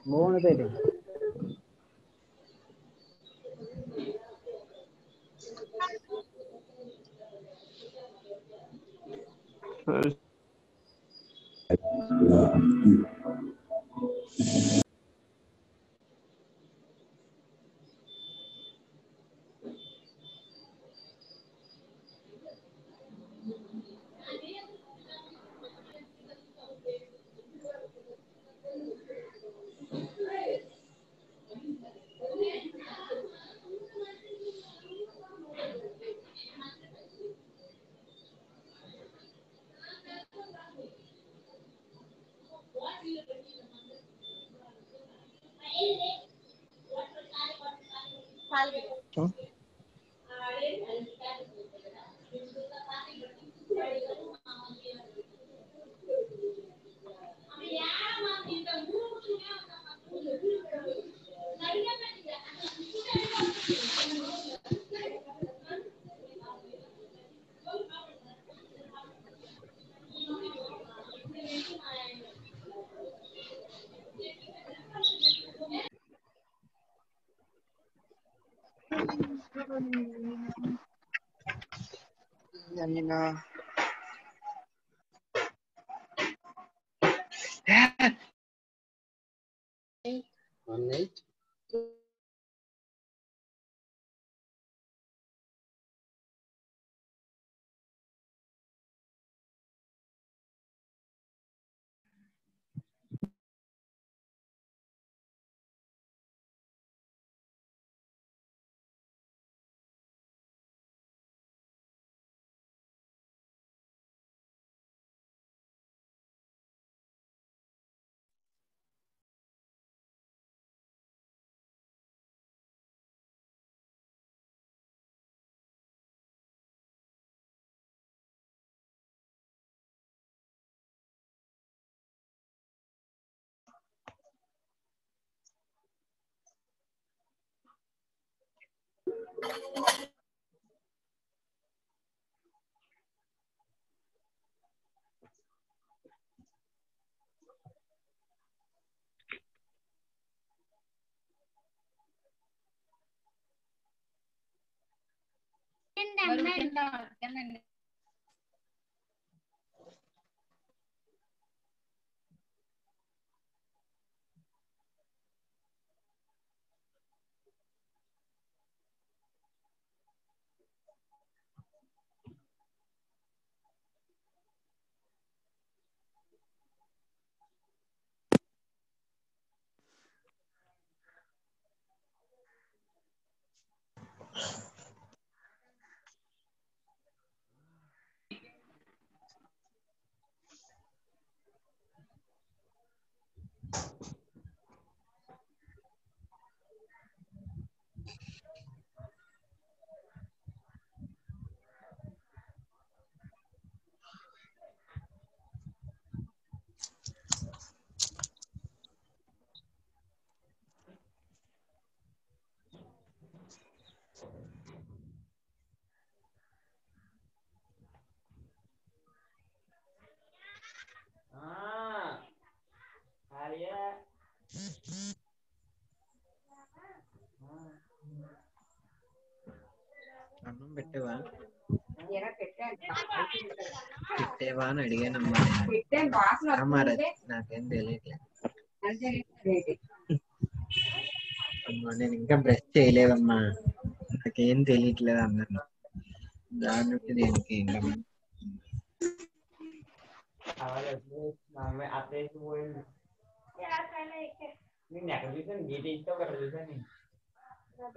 मोहन तेरे Janina. On 8. అన్నం పెట్టేవా పెట్టేవా అని అడిగానమ్మా. మరి నాకేం తెలియట్లేదు అమ్మా. నేను ఇంకా బ్రష్ చేయలేదమ్మా, నాకేం తెలియట్లేదు అన్నాను. దాని నుండి దేనికి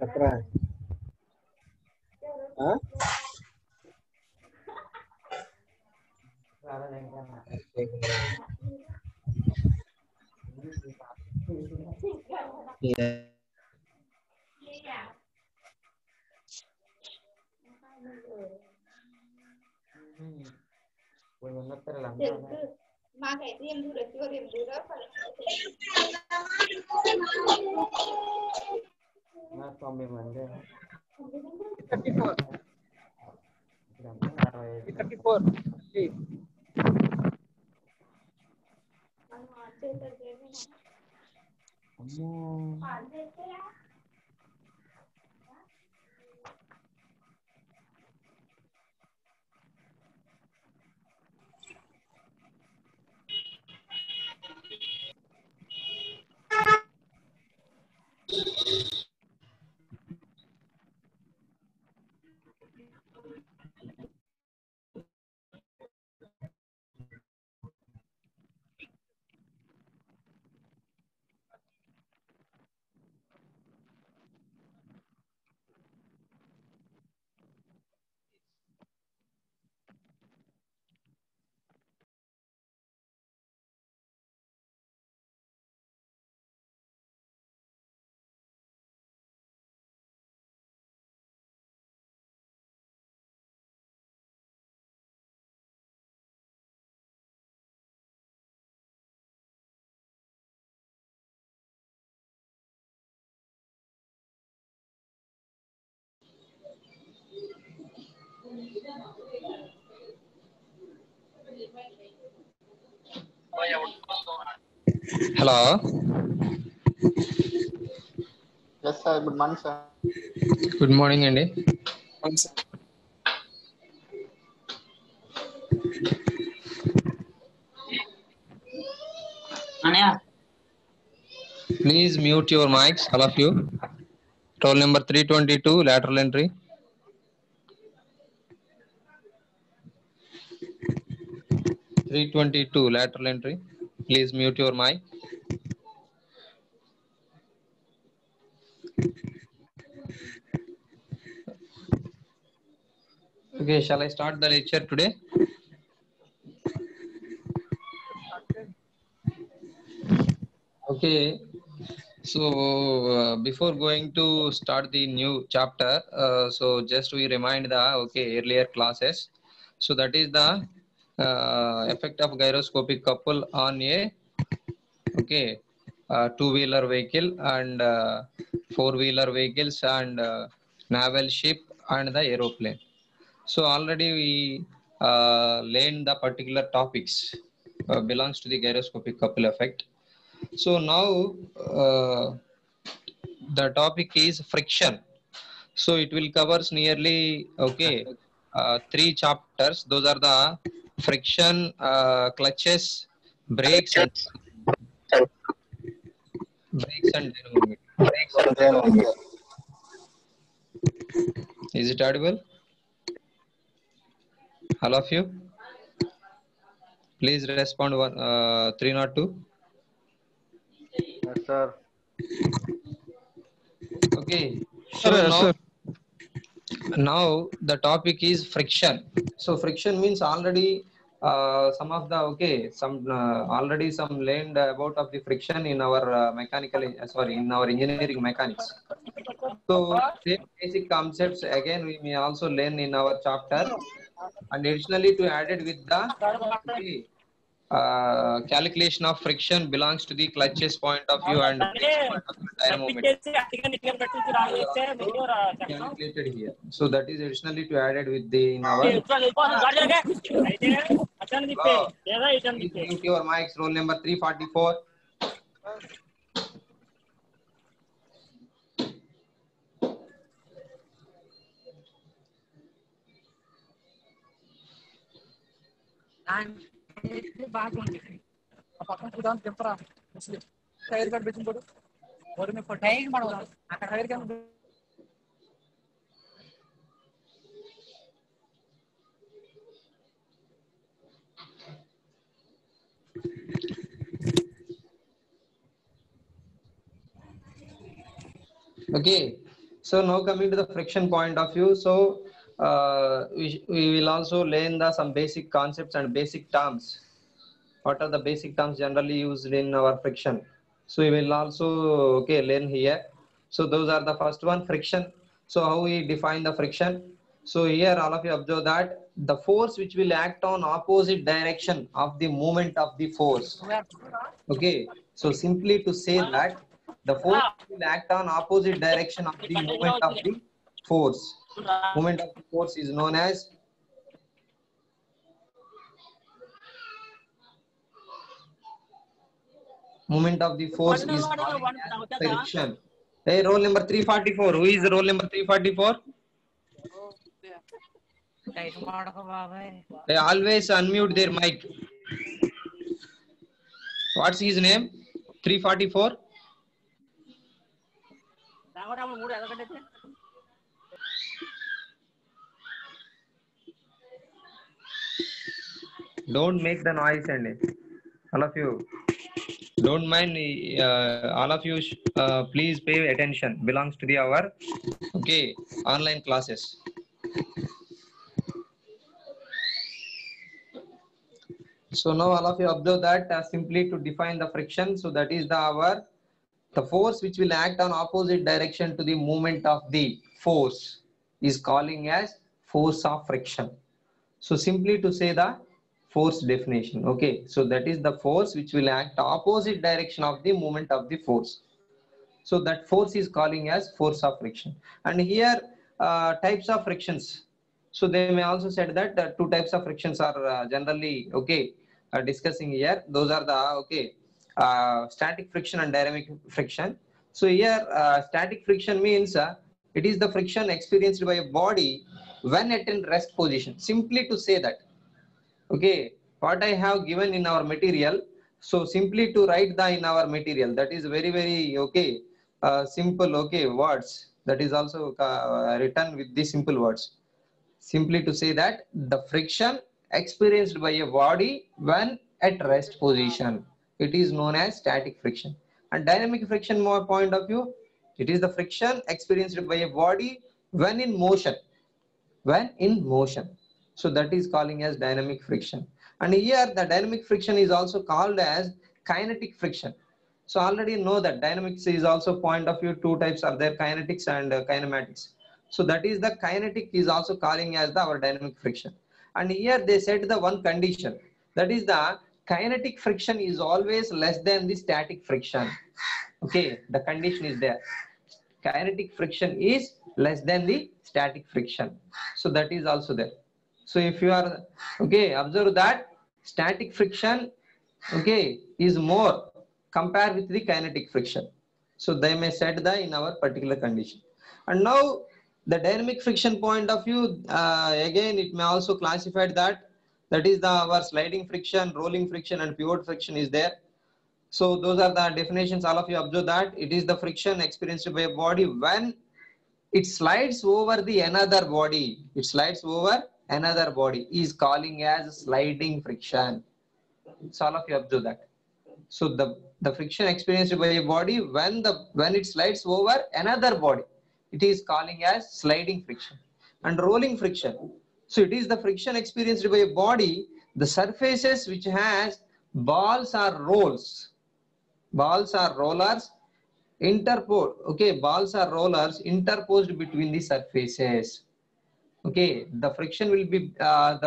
చెప్పరా? Hello. Yes sir, good morning sir. Good morning అండి. Please mute your mics, all of you. Roll number 322, lateral entry. Lateral entry. Please mute your mic. Okay, shall I start the lecture today? Okay. So before going to start the new chapter, so just we remind the earlier classes. So that is the effect of gyroscopic couple on a two-wheeler vehicle and four-wheeler vehicles and naval ship and the aeroplane. So already we learned the particular topics belongs to the gyroscopic couple effect. So now the topic is friction. So it will covers nearly three chapters. Those are the friction, clutches, brakes and dynamometer. Is it audible? All of you, please respond 302. Yes, sir. Okay. So Sir, now sir. now the topic is friction. So friction means already some of the already some learned about of the friction in our in our engineering mechanics. So same basic concepts again we may also learn in our chapter, and additionally to add it with the okay, calculation of friction belongs to the clutches point of view and brakes point of view, dynamometer calculated here. So that is additionally to added with the in our please mute your mics. Roll number 344. Okay, so now coming to the friction point of view. So we will also learn the some basic concepts and basic terms. What are the basic terms generally used in our friction? So we will also learn here. So those are the first one, friction. So how we define the friction? So here all of you observe that the force which will act on opposite direction of the movement of the force. Okay, so simply to say that the force will act on opposite direction of the movement of the force. Movement of the force is known as movement of the force is called as friction. Hey, roll number 344. Who is roll number 344? They always unmute their mic. What's his name? 344. Don't make the noise, and all of you. Don't mind. All of you, please pay attention. Belongs to the our online classes. So now all of you observe that simply to define the friction. So that is the force which will act on opposite direction to the movement of the force is calling as force of friction. So simply to say the force definition. Okay, so that is the force which will act opposite direction of the movement of the force. So that force is calling as force of friction. And here types of frictions. So they may also said that two types of frictions are generally discussing here. Those are the static friction and dynamic friction. So here static friction means it is the friction experienced by a body when at in rest position. Simply to say that what I have given in our material. So simply to write the in our material, that is very simple words, that is also written with the simple words. Simply to say that the friction experienced by a body when at rest position, it is known as static friction. And dynamic friction more point of view, it is the friction experienced by a body when in motion. So that is calling as dynamic friction. And here the dynamic friction is also called as kinetic friction. So already know that dynamics is also point of view, two types are there, kinetics and kinematics. So that is the kinetic is also calling as our dynamic friction. And here they set the one condition, that is the kinetic friction is always less than the static friction. Okay, the condition is there. Kinetic friction is less than the static friction. So that is also there. So if you are observe that static friction is more compared with the kinetic friction. So they may set the in our particular condition. And now The dynamic friction point of view, again it may also classified that is the our sliding friction, rolling friction and pivot friction is there. So those are the definitions. All of you observe that it is the friction experienced by a body when it slides over the another body. It slides over another body is calling as sliding friction. So all of you observe that. So the friction experienced by a body when it slides over another body, it is calling as sliding friction. And rolling friction, so it is the friction experienced by a body, the surfaces which has balls or rolls, balls or rollers interposed, okay, balls or rollers interposed between the surfaces. Okay, the friction will be will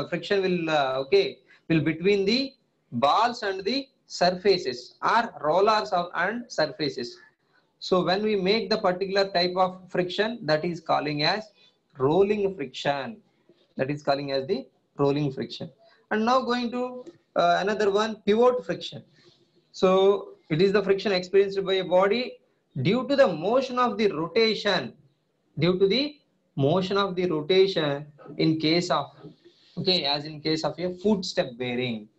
between the balls and the surfaces or rollers and surfaces. So when we make the particular type of friction, that is calling as rolling friction. That is calling as the rolling friction. And now going to another one, pivot friction. So it is the friction experienced by a body due to the motion of the rotation, due to the motion of the rotation in case of, okay, as in case of a footstep bearing.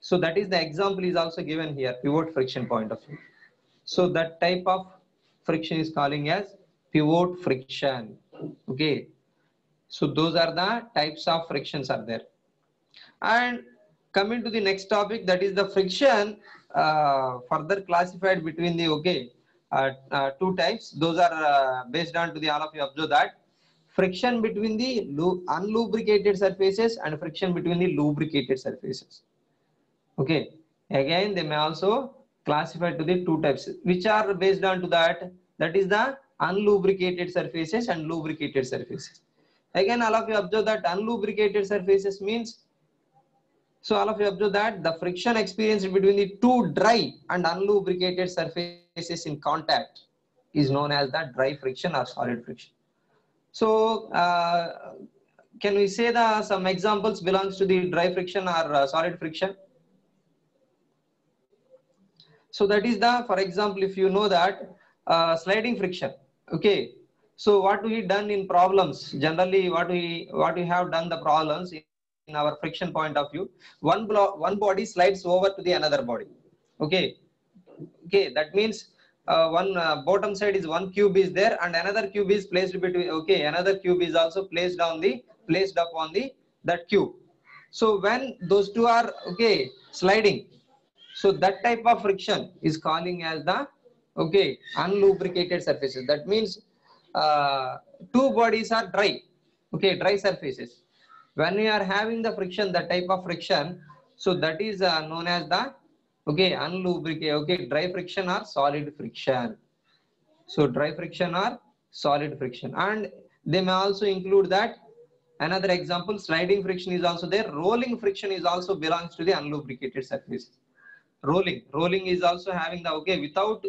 So that is the example is also given here, pivot friction point of view. So that type of friction is calling as pivot friction. Okay, so those are the types of frictions are there. And coming to the next topic, that is the friction further classified between the two types. Those are based on to the all of you observe that friction between the unlubricated surfaces and friction between the lubricated surfaces. Okay, again they may also classify to the two types which are based on to that, that is the unlubricated surfaces and lubricated surfaces. Again all of you observe that unlubricated surfaces means, so all of you observe that the friction experienced between the two dry and unlubricated surfaces in contact is known as the dry friction or solid friction. So can we say the some examples belongs to the dry friction or solid friction? So that is the, for example, if you know that sliding friction, okay, so what we done in problems, generally what we have done the problems in our friction point of view, one body slides over to the another body. Okay, okay, that means one bottom side is one cube is there and another cube is placed between, okay, another cube is also placed upon the that cube. So when those two are, okay, sliding, so that type of friction is calling as the, okay, unlubricated surfaces. That means two bodies are dry, okay, dry surfaces. When we are having the friction, that type of friction, so that is known as the, okay, unlubricated, okay, dry friction or solid friction. So dry friction or solid friction. And they may also include that another example, sliding friction is also there. Rolling friction is also belongs to the unlubricated surface. Rolling is also having the, okay, without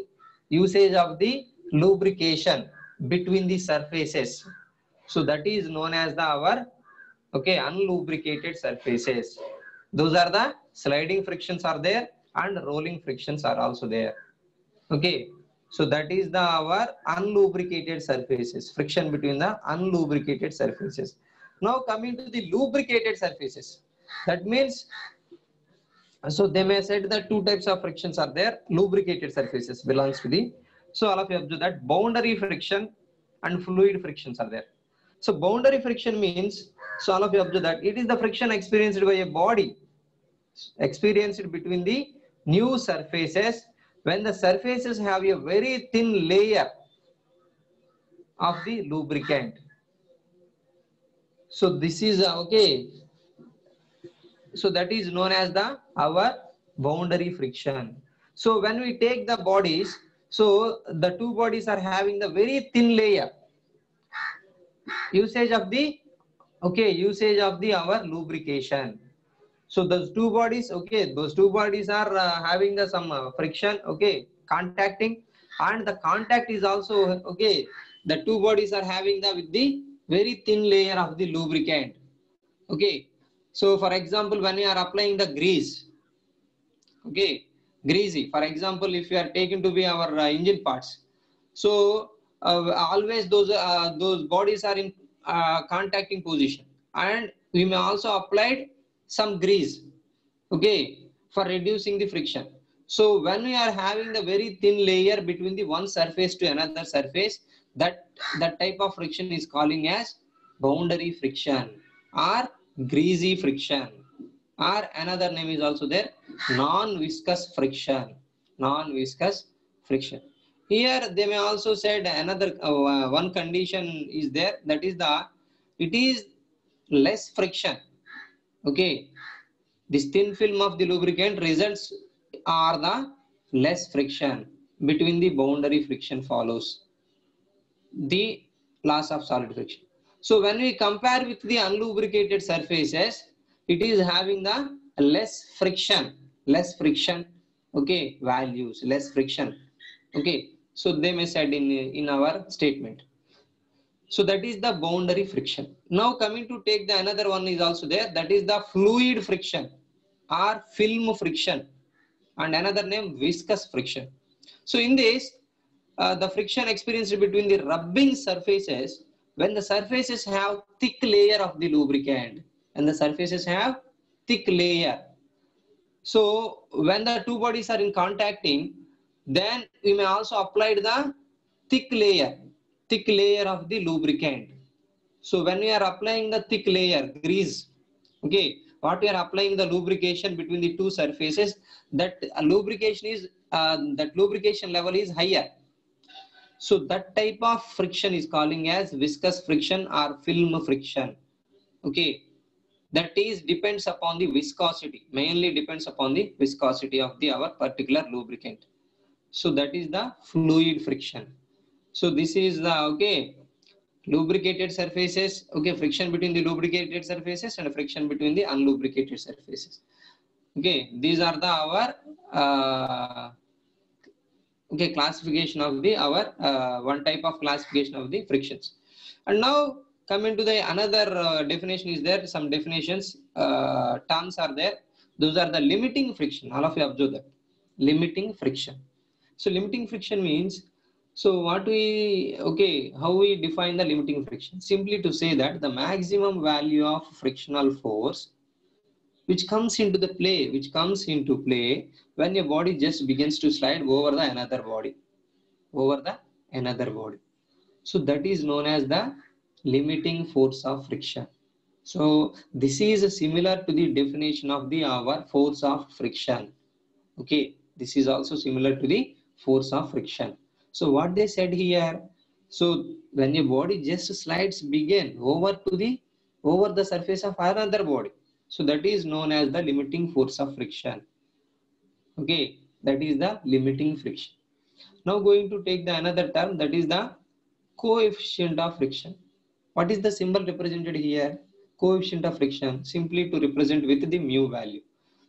usage of the lubrication between the surfaces. So that is known as the our, okay, unlubricated surfaces. Those are the sliding frictions are there and rolling frictions are also there. Okay, so that is the our unlubricated surfaces, friction between the unlubricated surfaces. Now coming to the lubricated surfaces, that means, so they may said that two types of frictions are there. Lubricated surfaces belongs to the, so all of you observe that boundary friction and fluid frictions are there. So boundary friction means, so all of you observe that it is the friction experienced by a body, experienced between the new surfaces when the surfaces have a very thin layer of the lubricant. So this is okay, so that is known as the our boundary friction. So when we take the bodies, so the two bodies are having the very thin layer, usage of the, okay, usage of the our lubrication. So those two bodies, okay, those two bodies are having the some friction, okay, contacting, and the contact is also, okay, the two bodies are having the with the very thin layer of the lubricant. Okay, so for example, when you are applying the grease, okay, greasy, for example, if you are taken to be our engine parts, so always those bodies are in contacting position, and we may also apply some grease, okay, for reducing the friction. So when we are having the very thin layer between the one surface to another surface, that type of friction is calling as boundary friction or greasy friction, or another name is also there, non-viscous friction. Non-viscous friction. Here they may also said another one condition is there, that is it is less friction. Okay, this thin film of the lubricant results are the less friction between the boundary friction follows the loss of solid friction. So when we compare with the unlubricated surfaces, it is having the less friction, okay, values, less friction. Okay, so they may said in our statement. So that is the boundary friction. Now coming to take the another one is also there, that is the fluid friction or film friction, and another name viscous friction. So in this, the friction experienced between the rubbing surfaces when the surfaces have thick layer of the lubricant, and the surfaces have thick layer. So when the two bodies are in contacting, then we may also apply the thick layer of the lubricant. So when we are applying the thick layer, grease, okay, what we are applying the lubrication between the two surfaces, that lubrication level is higher. So that type of friction is calling as viscous friction or film friction. Okay, that is depends upon the viscosity, mainly depends upon the viscosity of our particular lubricant. So that is the fluid friction. So this is the, okay, lubricated surfaces, okay, friction between the lubricated surfaces and friction between the unlubricated surfaces. Okay, these are the our okay, classification of the our one type of classification of the frictions. And now coming to the another definition is there, some definitions terms are there. Those are the limiting friction. All of you observe that limiting friction. So limiting friction means, so what we, okay, how we define the limiting friction? Simply to say that the maximum value of frictional force which comes into play when a body just begins to slide over the another body, so that is known as the limiting force of friction. So this is similar to the definition of the our force of friction. Okay, this is also similar to the force of friction. So what they said here, so when a body just slides begin over the surface of another body, so that is known as the limiting force of friction. Okay, that is the limiting friction. Now going to take the another term, that is the coefficient of friction. What is the symbol represented here? Coefficient of friction, simply to represent with the mu value.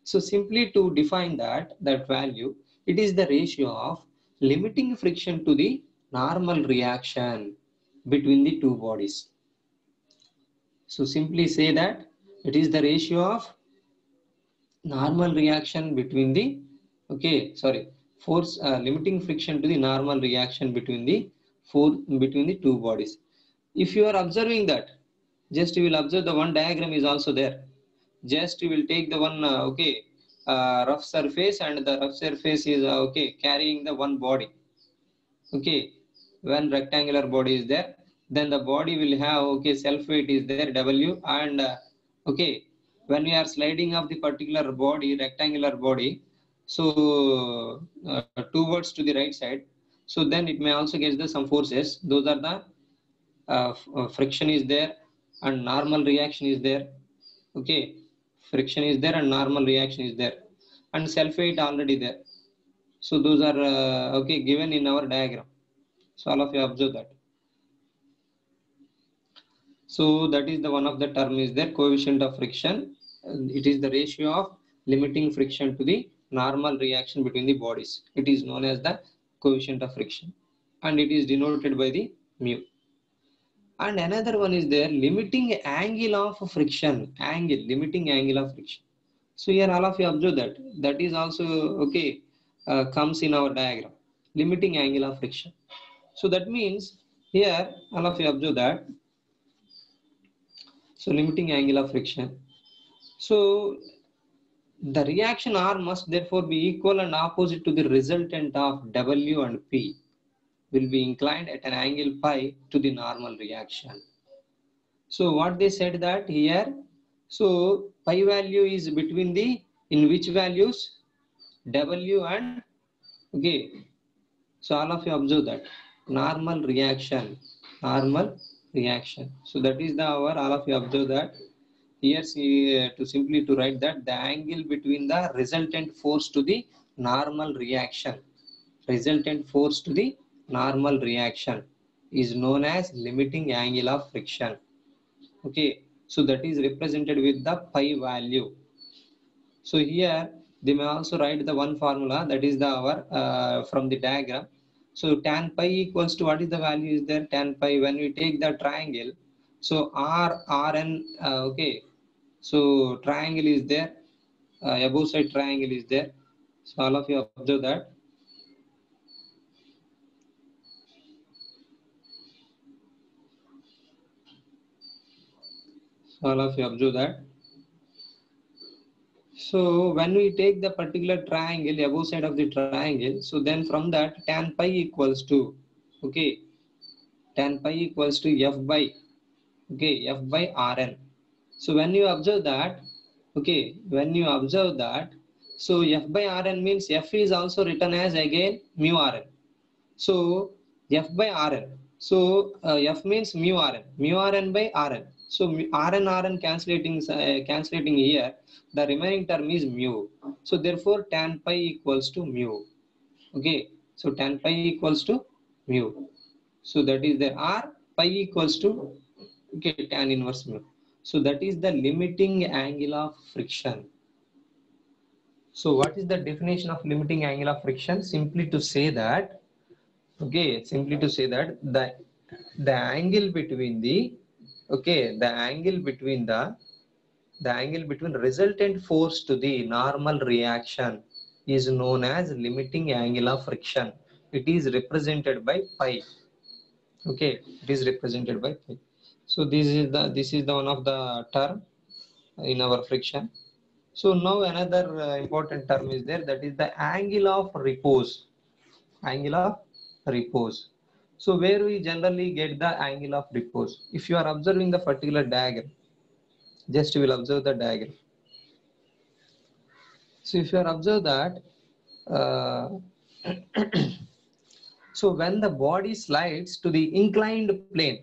So simply to define that value, it is the ratio of limiting friction to the normal reaction between the two bodies. So simply say that it is the ratio of normal reaction between the, okay, sorry, force limiting friction to the normal reaction between the two bodies. If you are observing that, just you will observe the one diagram is also there. Just you will take the one okay, rough surface, and the rough surface is okay, carrying the one body. Okay, when rectangular body is there, then the body will have, okay, self weight is there W, and okay, when we are sliding of the particular body, rectangular body, so towards to the right side, so then it may also get the some forces. Those are the friction is there and normal reaction is there. Okay, friction is there and normal reaction is there, and self weight already there. So those are okay, given in our diagram. So all of you observe that. So that is the one of the term is there, coefficient of friction. It is the ratio of limiting friction to the normal reaction between the bodies. It is known as the coefficient of friction, and it is denoted by the mu. And another one is there, limiting angle of friction, limiting angle of friction. So here all of you observe that is also okay, comes in our diagram, limiting angle of friction. So that means Here, all of you observe that. So limiting angle of friction. So the reaction R must therefore be equal and opposite to the resultant of W and P will be inclined at an angle pi to the normal reaction. So what they said that here, so pi value is between the, in which values? W and, okay. So all of you observe that normal reaction. So that is the our, all of you observe that here to simply to write that the angle between the resultant force to the normal reaction. Resultant force to the normal reaction is known as limiting angle of friction. Okay, so that is represented with the pi value. So here they may also write the one formula, that is the our from the diagram. So tan pi equals to, what is the value is there? Tan pi, when we take the triangle, so Rn, okay, so triangle is there, above side triangle is there. So all of you observe that. So all of you observe that. So when we take the particular triangle, above side of the triangle, so then from that tan pi equals to, okay, tan pi equals to F by, okay, F by Rn. So when you observe that, okay, when you observe that, so F by Rn means F is also written as again mu Rn. So F by Rn. So F means mu Rn by Rn. So Rn cancellating here, the remaining term is mu. So therefore tan pi equals to mu. Okay, so tan pi equals to mu. So that is the R pi equals to, okay, tan inverse mu. So that is the limiting angle of friction. So what is the definition of limiting angle of friction? Simply to say that, okay, simply to say that the angle between the, okay, the angle between resultant force to the normal reaction is known as limiting angle of friction. It is represented by pi. Okay, it is represented by pi. So this is the one of the term in our friction. So now another important term is there, that is the angle of repose. Angle of repose. So where we generally get the angle of repose? If you are observing the particular diagram, just you will observe the diagram. So if you are observe that, so when the body slides to the inclined plane,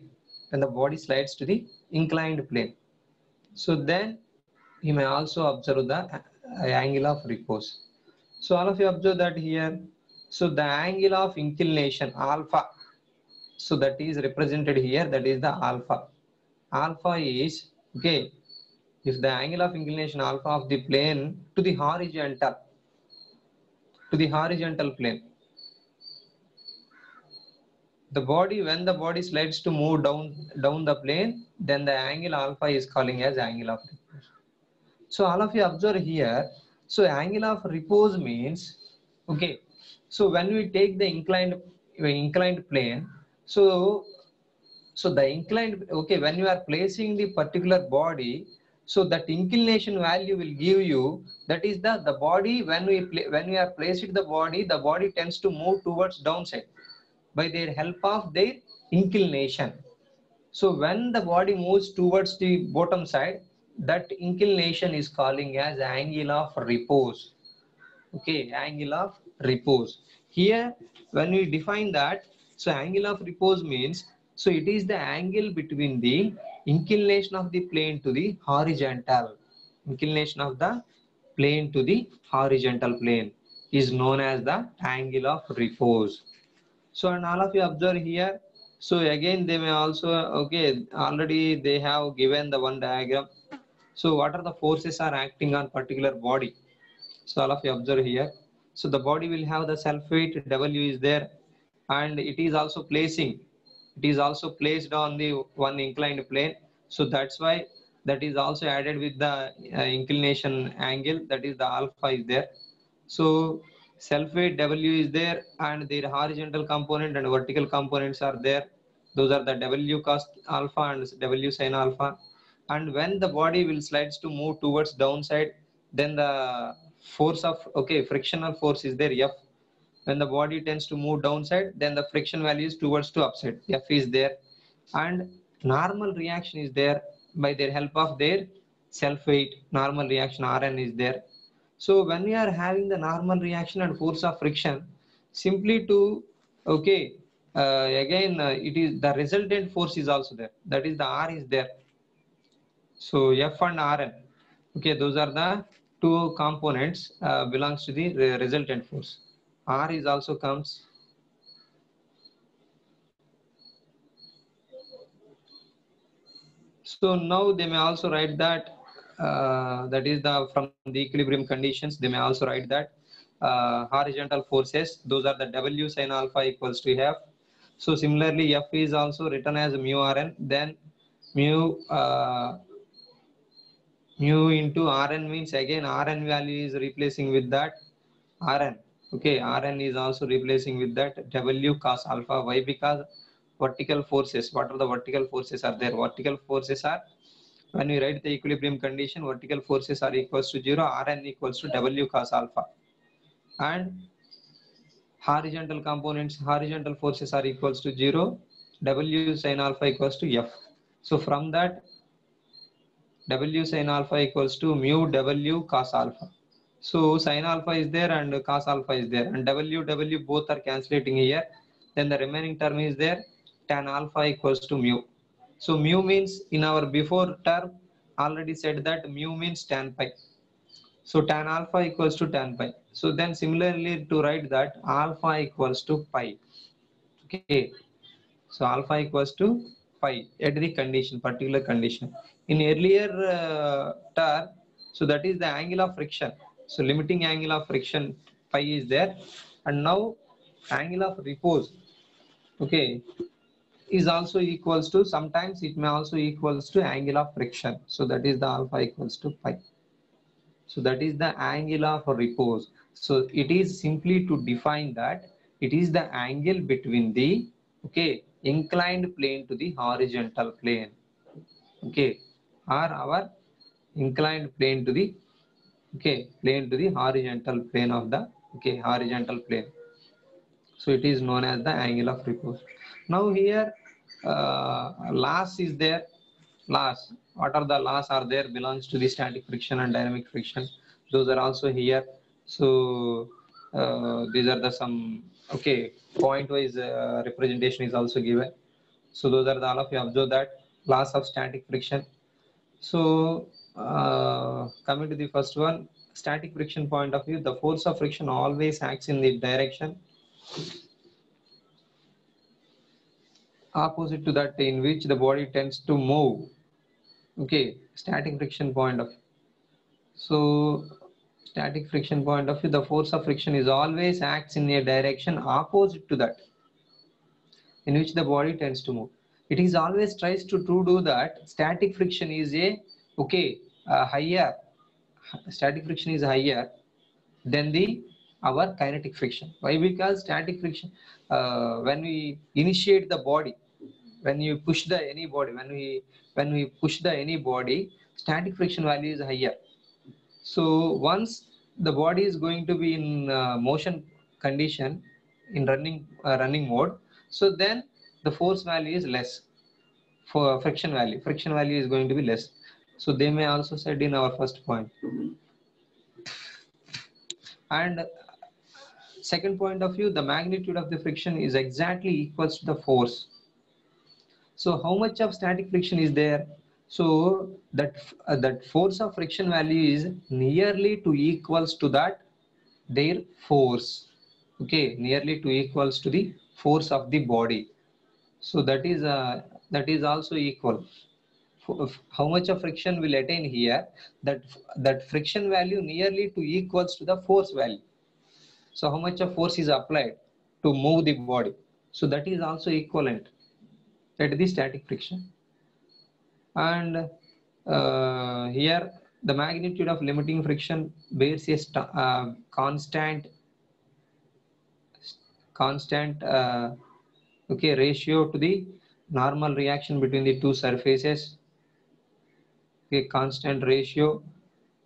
so then you may also observe the angle of repose. So all of you observe that here. So the angle of inclination alpha, so that is represented here, that is the alpha. Alpha is, okay, if the angle of inclination alpha of the plane to the horizontal plane, the body, when the body slides to move down the plane, then the angle alpha is calling as angle of repose. So all of you observe here. So angle of repose means, okay, so when we take the inclined plane, so the inclined, okay, when you are placing the particular body, so that inclination value will give you, that is the body, when we are placing the body tends to move towards downside by their help of their inclination. So when the body moves towards the bottom side, that inclination is calling as angle of repose. Okay, angle of repose. Here, when we define that, so angle of repose means, so it is the angle between the inclination of the plane to the horizontal. Inclination of the plane to the horizontal plane is known as the angle of repose. So and all of you observe here. So again they may also, okay, already they have given the one diagram. So what are the forces are acting on particular body? So all of you observe here. So the body will have the self weight W is there, and it is also placed on the one inclined plane. So that's why that is also added with the inclination angle, that is the alpha is there. So self weight W is there, and their horizontal component and vertical components are there. Those are the W cos alpha and W sin alpha. And when the body will slides to move towards downside, then the force of frictional force is there, F. When the body tends to move downside, then the friction value is towards to upside, F is there. And normal reaction is there by their help of their self weight. Normal reaction Rn is there. So when we are having the normal reaction and force of friction, simply to it is the resultant force is also there, that is the R is there. So F and Rn, those are the two components belongs to the resultant force. R is also comes. So now they may also write that that is the from the equilibrium conditions. They may also write that horizontal forces, those are the W sin alpha equals to F. So similarly, F is also written as mu Rn, then mu into Rn means again Rn value is replacing with that Rn. Rn is also replacing with that W cos alpha. Why? Because vertical forces. What are the vertical forces are there? Vertical forces are, when we write the equilibrium condition, vertical forces are equals to 0, Rn equals to W cos alpha. And horizontal components, horizontal forces are equals to 0, W sin alpha equals to F. So from that, W sin alpha equals to mu W cos alpha. So sin alpha is there and cos alpha is there, and W both are cancelling here. Then the remaining term is there, tan alpha equals to mu. So mu means, in our before term already said that mu means tan pi. So tan alpha equals to tan pi. So then similarly to write that alpha equals to pi. So alpha equals to pi at the condition, particular condition. In earlier term, so that is the angle of friction. So limiting angle of friction pi is there, and now angle of repose is also equals to, sometimes it may also equals to angle of friction. So that is the alpha equals to pi. So that is the angle of repose. So it is simply to define that it is the angle between the inclined plane to the horizontal plane, or our inclined plane to the plane to the horizontal plane of the horizontal plane. So it is known as the angle of repose. Now here laws is there. Laws, what are the laws are there, belongs to the static friction and dynamic friction. Those are also here. So these are the some point wise representation is also given. So those are the, all of you observe that laws of static friction. So coming to the first one, static friction point of view, the force of friction always acts in the direction opposite to that in which the body tends to move. Static friction point of view. So static friction point of view, the force of friction is always acts in a direction opposite to that in which the body tends to move. It is always tries to do that. Static friction is a higher. Static friction is higher than the our kinetic friction. Why? Because static friction, when we initiate the body, when you push the any body, when we push the any body, static friction value is higher. So once the body is going to be in motion condition, in running mode, so then the force value is less. For friction value is going to be less. So they may also said in our first point. And second point of view, the magnitude of the friction is exactly equals to the force. So how much of static friction is there? So that force of friction value is nearly to equals to that their force. Nearly to equals to the force of the body. So that is also equal. How much of friction will attain here? That friction value nearly to equals to the force value. So how much of force is applied to move the body? So that is also equivalent at the static friction. And here the magnitude of limiting friction bears a constant ratio to the normal reaction between the two surfaces, okay, constant ratio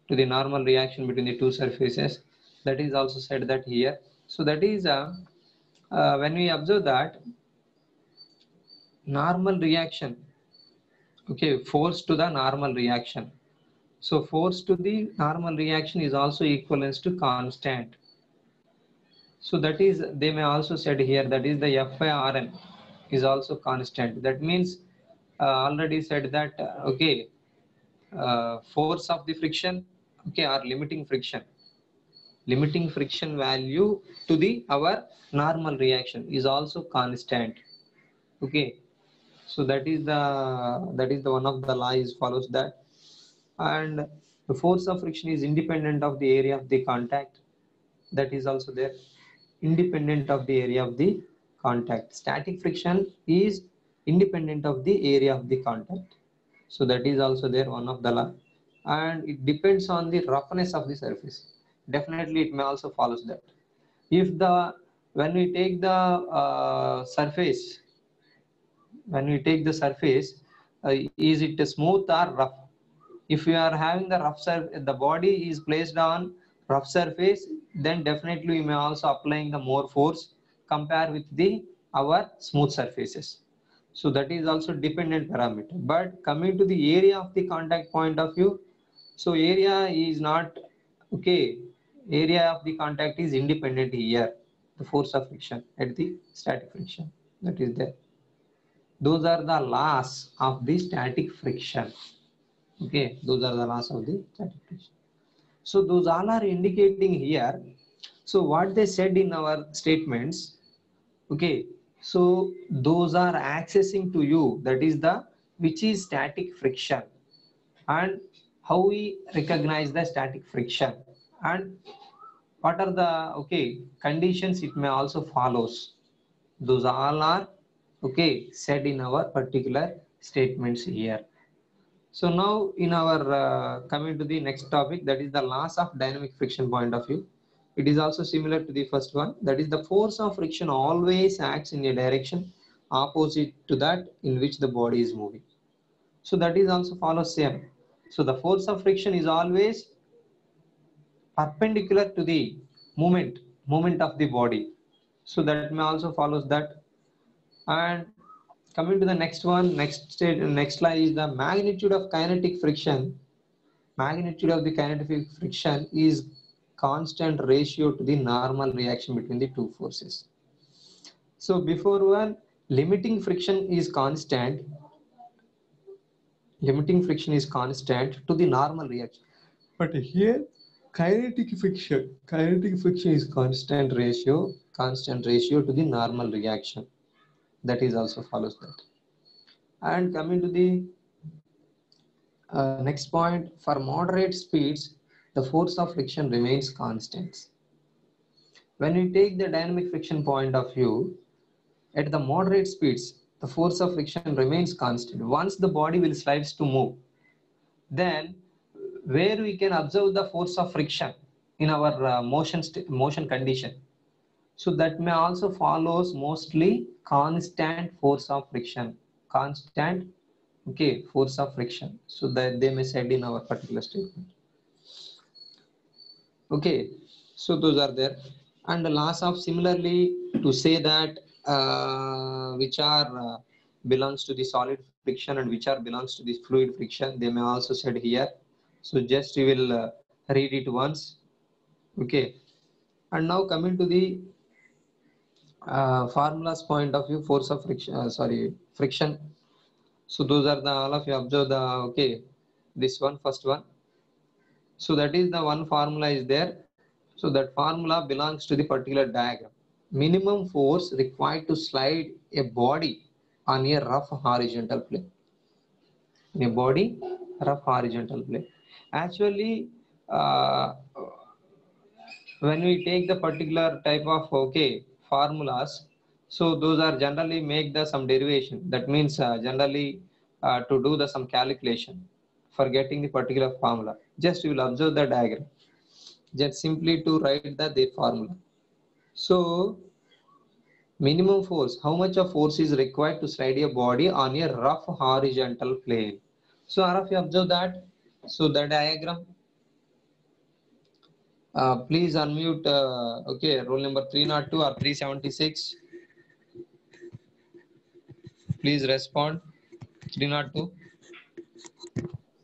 to the normal reaction between the two surfaces. That is also said that here. So that is when we observe that normal reaction, okay, force to the normal reaction. So force to the normal reaction is also equivalent to constant. So that is, they may also said here, that is the F by Rn is also constant. That means already said that okay, force of the friction, okay, or limiting friction value to the our normal reaction is also constant. Okay, so that is the one of the laws follows that. And the force of friction is independent of the area of the contact. That is also there, independent of the area of the contact. Static friction is independent of the area of the contact. So that is also there, one of the law. And it depends on the roughness of the surface. Definitely it may also follows that. If the when we take the surface, when we take the surface, is it smooth or rough? If you are having the rough surface, the body is placed on rough surface, then definitely we may also applying the more force compare with the our smooth surfaces. So that is also dependent parameter. But coming to the area of the contact point of view, so area is not okay, area of the contact is independent here, the force of friction at the static friction, that is there. Those are the laws of the static friction. Okay, those are the laws of the static friction. So those all are indicating here. So what they said in our statements, okay, so those are accessing to you, that is the which is static friction, and how we recognize the static friction, and what are the okay conditions it may also follows. Those all are okay said in our particular statements here. So now in our coming to the next topic, that is the laws of dynamic friction point of view. It is also similar to the first one, that is the force of friction always acts in a direction opposite to that in which the body is moving. So that is also follows same. So the force of friction is always perpendicular to the movement of the body. So that may also follows that. And coming to the next one, next slide is the magnitude of kinetic friction. Magnitude of the kinetic friction is constant ratio to the normal reaction between the two forces. So before one, limiting friction is constant. Limiting friction is constant to the normal reaction. But here, kinetic friction is constant ratio to the normal reaction. That is also follows that. And coming to the next point, for moderate speeds, the force of friction remains constant. When we take the dynamic friction point of view, at the moderate speeds, the force of friction remains constant. Once the body will slides to move, then where we can observe the force of friction in our motion condition. So that may also follows mostly constant force of friction, constant okay force of friction. So that they may said in our particular statement. Okay, so those are there. And the laws of similarly to say that which are belongs to the solid friction and which are belongs to the fluid friction, they may also said here. So just we will read it once. Okay, and now coming to the formulas point of view, force of friction, friction. So those are the all of you observe the okay this one first one. So that is the one formula is there. So that formula belongs to the particular diagram. Minimum force required to slide a body on a rough horizontal plane. In a body, rough horizontal plane. Actually, when we take the particular type of okay formulas, so those are generally make the some derivation. That means generally to do the some calculation for getting the particular formula. Just you will observe the diagram. Just simply to write the their formula. So Minimum force. How much of force is required to slide a body on a rough horizontal plane? So all of you observe that. So the diagram. Please unmute. Okay, roll number 302 or 376. Please respond. 302.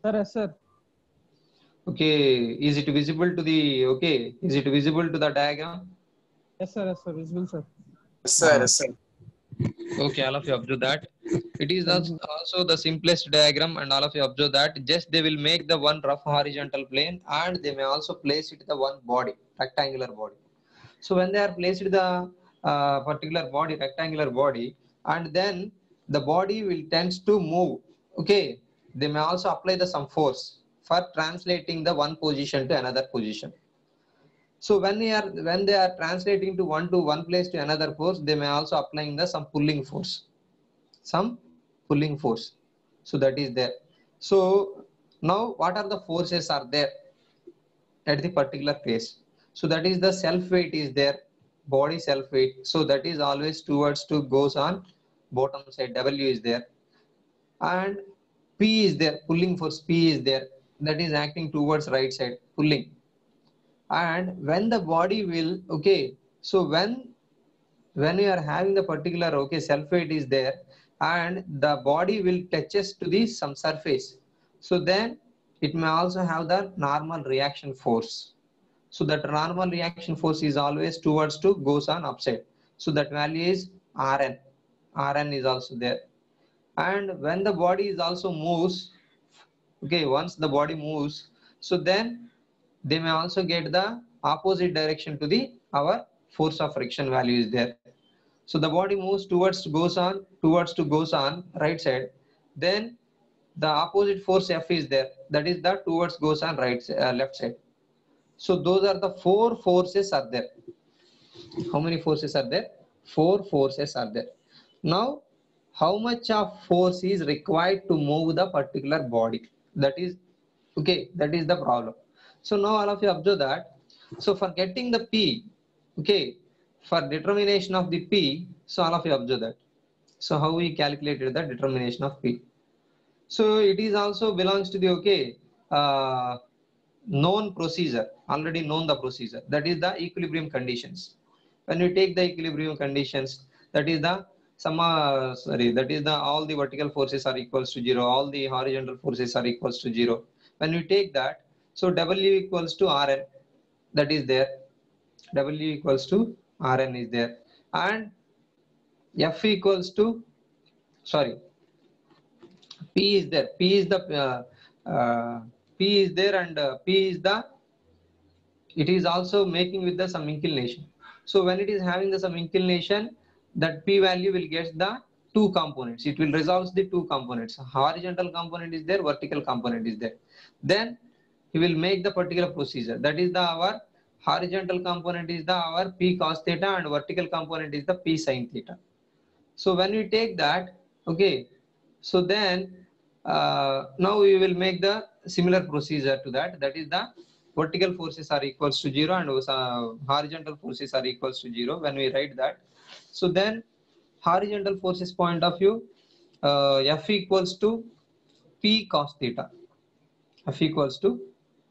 Sir, yes, sir. Okay, is it visible to the? Okay, is it visible to the diagram? Yes, sir. Yes, sir. Visible, sir. Yes, sir. Yes, sir. Okay, all of you observe that. It is also the simplest diagram, and all of you observe that. Just they will make the one rough horizontal plane, and they may also place it the one body, rectangular body. So when they are placed the particular body, rectangular body, and then the body will tends to move. Okay, they may also apply the some force for translating the one position to another position. So when they are translating to one place to another force, they may also applying the some pulling force. So that is there. So now what are the forces are there at the particular place? So that is the self weight is there, body self weight. So that is always towards to goes on bottom side. W is there, and P is there. Pulling force P is there. That is acting towards right side pulling. And when the body will so when you are having the particular self weight is there, and the body will touches to the some surface, so then it may also have the normal reaction force. So that normal reaction force is always towards to goes on upside. So that value is Rn is also there. And when the body is also moves, once the body moves, so then they may also get the opposite direction to the our force of friction value is there. So the body moves towards to goes on right side, then the opposite force F is there, that is the towards goes on left side. So those are the four forces are there. How many forces are there? Four forces are there. Now how much of force is required to move the particular body? That is the problem. So now all of you observe that. So for getting the P, for determination of the P, so all of you observe that. So how we calculated the determination of P? So it is also belongs to the known procedure, already known the procedure. That is the equilibrium conditions. When we take the equilibrium conditions, that is the that is the all the vertical forces are equals to 0, all the horizontal forces are equals to 0. When we take that, so W equals to Rn, that is there. W equals to Rn is there, and F equals to P is there. P is there, and P is the. It is also making with the some inclination. So when it is having the some inclination, that P value will get the two components. It will resolve the two components. Horizontal component is there, vertical component is there. Then he will make the particular procedure. That is the our horizontal component is the our P cos theta, and vertical component is the P sin theta. So when we take that, so then now we will make the similar procedure to that. That is the vertical forces are equals to 0, and horizontal forces are equals to 0 when we write that. So then horizontal forces point of view, F equals to P cos theta. F equals to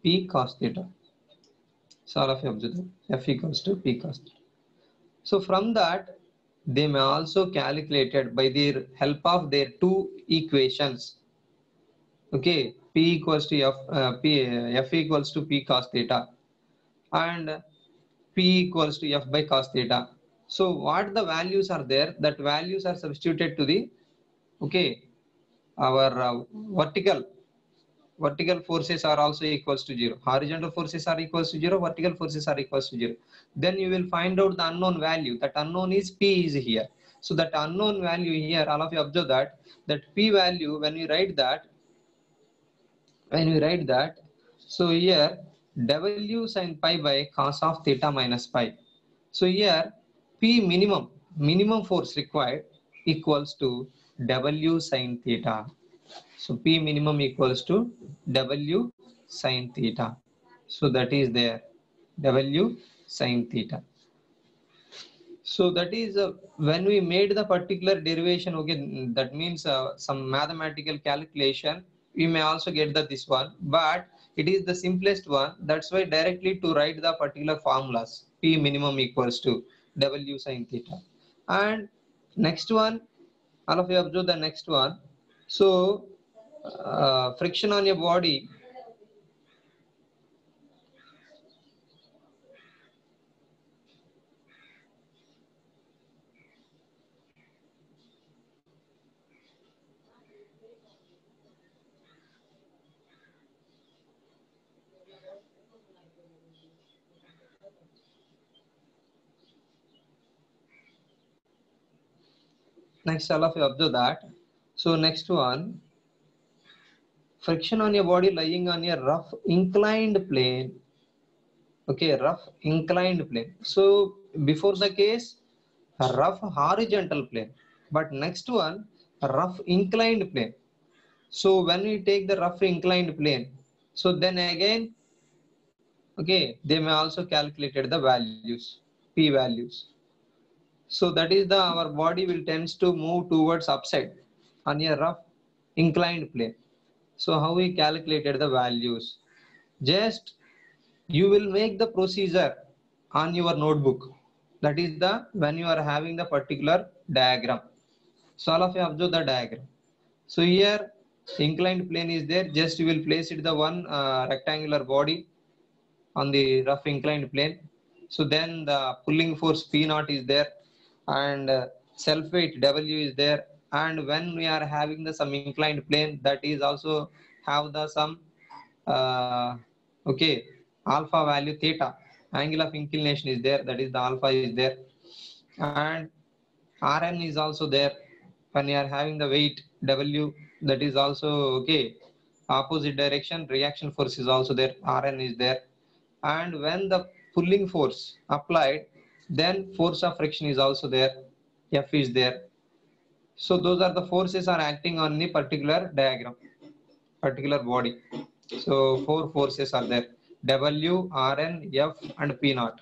P cos theta. So all of you observe that. F equals to P cos theta. So from that, they may also calculate it by the help of their two equations. P equals to F equals to P cos theta, and P equals to F by cos theta. So what the values are there? That values are substituted to the our vertical forces are also equals to 0. Horizontal forces are equals to 0. Vertical forces are equals to 0. Then you will find out the unknown value. That unknown is P is here. So that unknown value here, all of you observe that P value when we write that, so here W sin pi by cos of theta minus pi. So here P minimum force required equals to W sin theta. So P minimum equals to W sin theta. So that is there, W sin theta. So that is when we made the particular derivation, okay, that means some mathematical calculation, we may also get this one, but it is the simplest one. That's why directly to write the particular formulas, P minimum equals to W sin theta. And next one, all of you observe the next one. So friction on your body. Next, all of you observe that. So next one, friction on your body lying on a rough inclined plane. Okay, rough inclined plane. So before the case, a rough horizontal plane, but next one, a rough inclined plane. So when we take the rough inclined plane, so then again, okay, they may also calculated the values, P values. So that is the our body will tends to move towards upside on a rough inclined plane. So how we calculated the values? Just you will make the procedure on your notebook. That is the when you are having the particular diagram. So all of you observe the diagram. So here inclined plane is there. Just you will place it the one rectangular body on the rough inclined plane. So then the pulling force P naught is there, and self weight W is there. And when we are having the some inclined plane, that is also have the some uh, okay, alpha value theta, angle of inclination is there, that is the alpha is there. And Rn is also there. When you are having the weight W, that is also okay, opposite direction reaction force is also there, Rn is there. And when the pulling force applied, then force of friction is also there, F is there. So those are the forces are acting on the particular diagram, particular body. So four forces are there, W, Rn, F and P naught.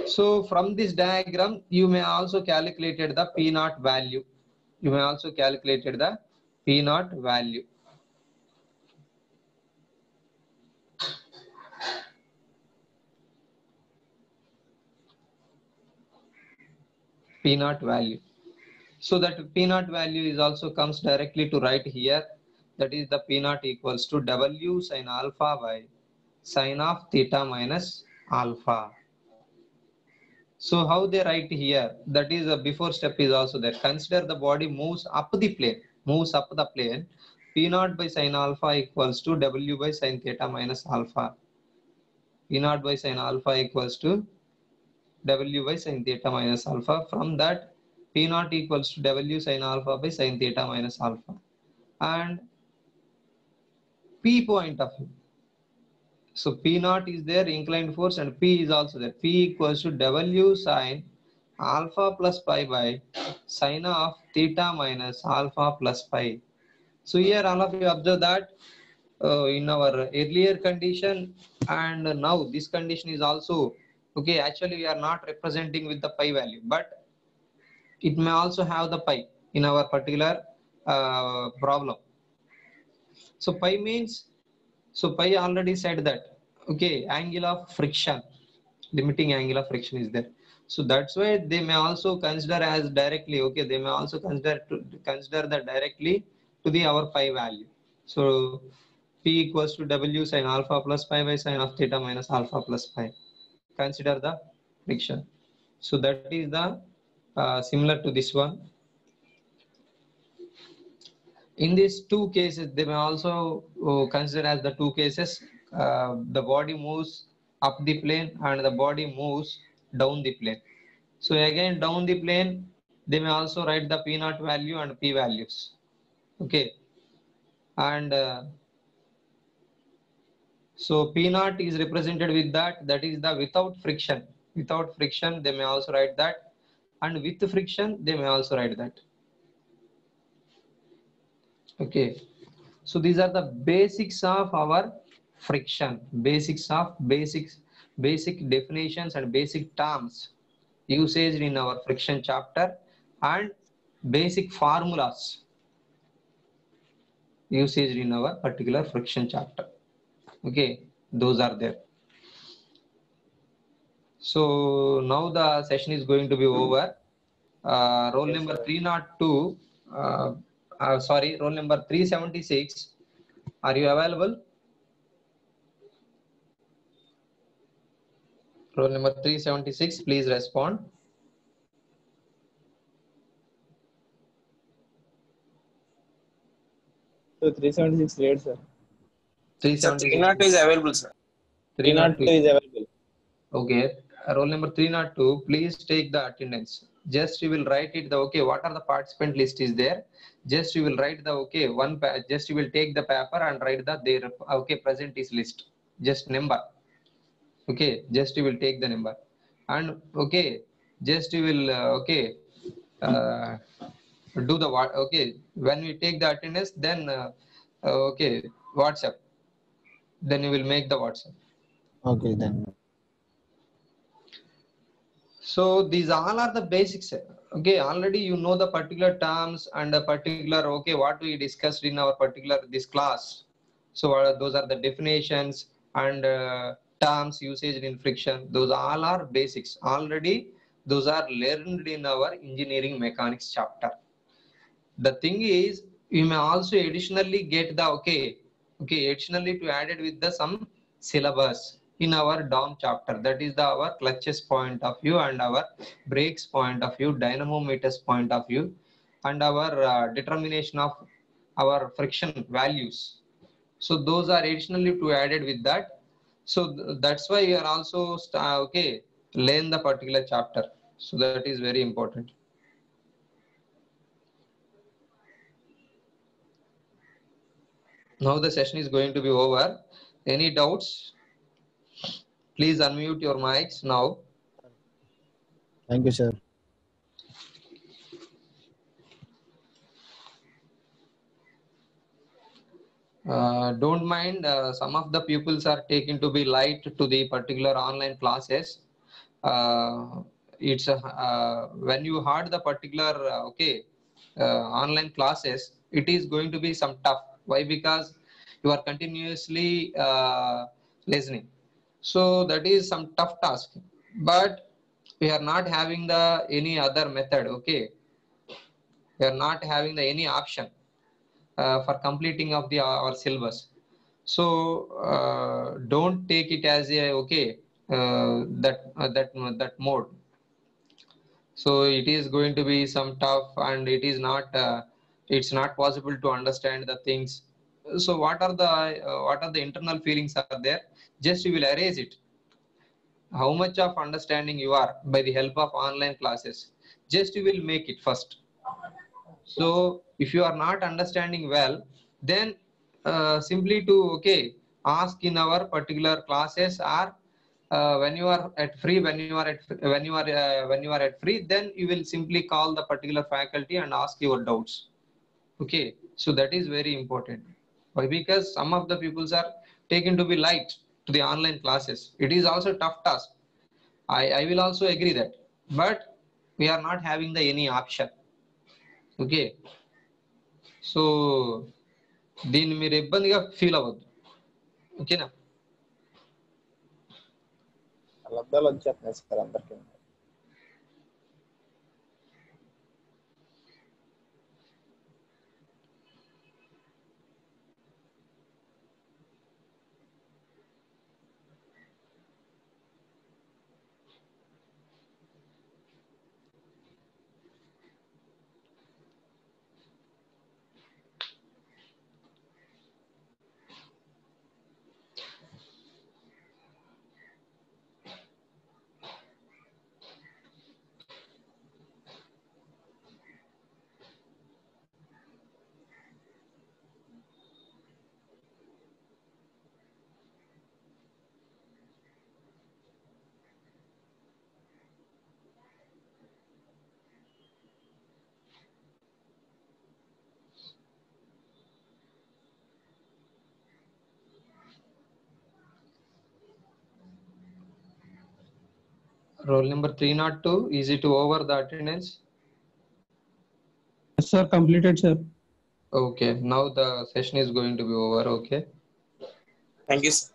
So from this diagram you may also calculated the P naught value. You may also calculated the P naught value. P naught value. So that P naught value is also comes directly to write here. That is the P naught equals to W sin alpha by sin of theta minus alpha. So how they write here? That is a before step is also there. Consider the body moves up the plane. Moves up the plane. P naught by sin alpha equals to W by sin theta minus alpha. P naught by sin alpha equals to W by sin theta minus alpha. From that, P naught equals to W sin alpha by sin theta minus alpha. And P point of view. So P naught is there, inclined force, and P is also there. P equals to W sin alpha plus pi by sin of theta minus alpha plus pi. So here all of you observe that in our earlier condition and now this condition is also okay. Actually we are not representing with the pi value, but it may also have the pi in our particular problem. So pi means, so pi already said that okay, angle of friction, limiting angle of friction is there. So that's why they may also consider as directly, okay, they may also consider that directly to the our pi value. So P equals to W sin alpha plus pi by sin of theta minus alpha plus pi. Consider the friction. So that is the similar to this one. In these two cases, they may also consider as the two cases. The body moves up the plane and the body moves down the plane. So again, down the plane, they may also write the P naught value and P values. Okay. And so P naught is represented with that. That is the without friction. Without friction, they may also write that. And with friction, they may also write that. Okay. So these are the basics of our friction. Basics of basic definitions and basic terms usage in our friction chapter, and basic formulas usage in our particular friction chapter. Okay, those are there. So now the session is going to be over. Roll number 302, sorry, roll number 376, are you available? Roll number 376, please respond. So 376 late, sir. 376 is available, sir. 302 is available. Okay, roll number 302, please take the attendance. Just you will write it the, okay, what are the participant list is there. Just you will write the, okay, just you will take the paper and write the their, okay, present is list, just number. Okay, just you will take the number, and okay, just you will okay, uh, do the what, okay, when we take the attendance, then okay, WhatsApp, then you will make the WhatsApp. Okay, then. So these all are the basics. Okay, already you know the particular terms and the particular, okay, what we discussed in our particular this class. So those are the definitions and terms usage in friction. Those all are basics. Already those are learned in our engineering mechanics chapter. The thing is, you may also additionally get the, okay, additionally to add it with the some syllabus in our DOM chapter. That is the our clutches point of view and our brakes point of view, dynamometers point of view, and our determination of our friction values. So those are additionally to added with that. So that's why we are also okay, learn the particular chapter. So that is very important. Now the session is going to be over. Any doubts? Please unmute your mics now. Thank you, sir. Don't mind, some of the pupils are taken to be light to the particular online classes. It's when you had the particular okay, online classes, it is going to be some tough. Why? Because you are continuously listening. So that is some tough task. But we are not having the any other method. Okay, we are not having the any option for completing of the our syllabus. So don't take it as a okay, that mode. So it is going to be some tough, and it is not it's not possible to understand the things. So what are the internal feelings are there? Just you will erase it. How much of understanding you are by the help of online classes, just you will make it first. So if you are not understanding well, then simply to okay, ask in our particular classes, or when you are at free, when you are at free, then you will simply call the particular faculty and ask your doubts. Okay, so that is very important. Why? Because some of the pupils are taken to be light to the online classes. It is also tough task. I will also agree that, but we are not having the any option. Okay, so దీన్ని మీరు ఇబ్బందిగా feel అవ్వద్దు. ఓకేనా? అబద్ధాలు వచ్చేస్తున్నాయి sir అందరికీ. Roll number 302, is it over the attendance? Yes, sir. Completed, sir. Okay, now the session is going to be over. Okay. Thank you, sir.